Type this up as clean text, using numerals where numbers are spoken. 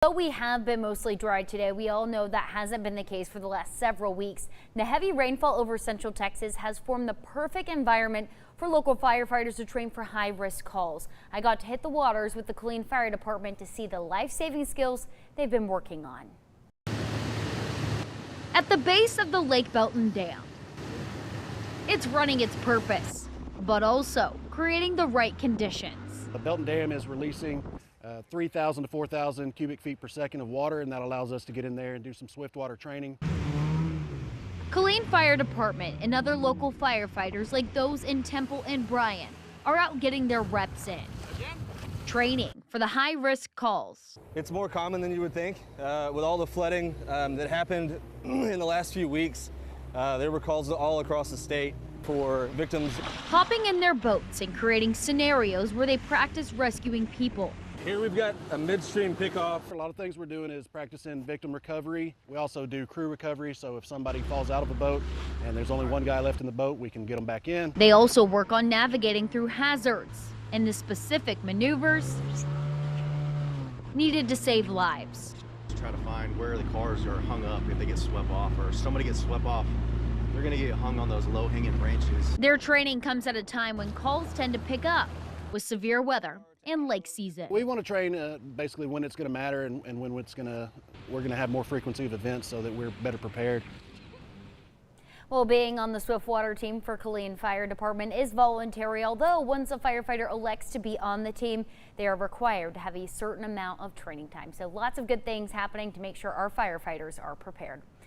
Though we have been mostly dry today, we all know that hasn't been the case for the last several weeks. The heavy rainfall over central Texas has formed the perfect environment for local firefighters to train for high-risk calls. I got to hit the waters with the Killeen Fire Department to see the life-saving skills they've been working on. At the base of the Lake Belton Dam, it's running its purpose, but also creating the right conditions. The Belton Dam is releasing 3,000 to 4,000 cubic feet per second of water, and that allows us to get in there and do some swiftwater training. Killeen Fire Department and other local firefighters like those in Temple and Bryan are out getting their reps in, training for the high-risk calls. It's more common than you would think. With all the flooding that happened in the last few weeks, there were calls all across the state for victims. Hopping in their boats and creating scenarios where they practice rescuing people. Here we've got a midstream pickoff. A lot of things we're doing is practicing victim recovery. We also do crew recovery, so if somebody falls out of a boat and there's only one guy left in the boat, we can get them back in. They also work on navigating through hazards and the specific maneuvers needed to save lives. Try to find where the cars are hung up if they get swept off, or if somebody gets swept off, they're going to get hung on those low-hanging branches. Their training comes at a time when calls tend to pick up with severe weather and lake season. We want to train basically when it's going to matter and when we're going to have more frequency of events so that we're better prepared. Well, being on the swiftwater team for Killeen Fire Department is voluntary, although once a firefighter elects to be on the team, they are required to have a certain amount of training time. So lots of good things happening to make sure our firefighters are prepared.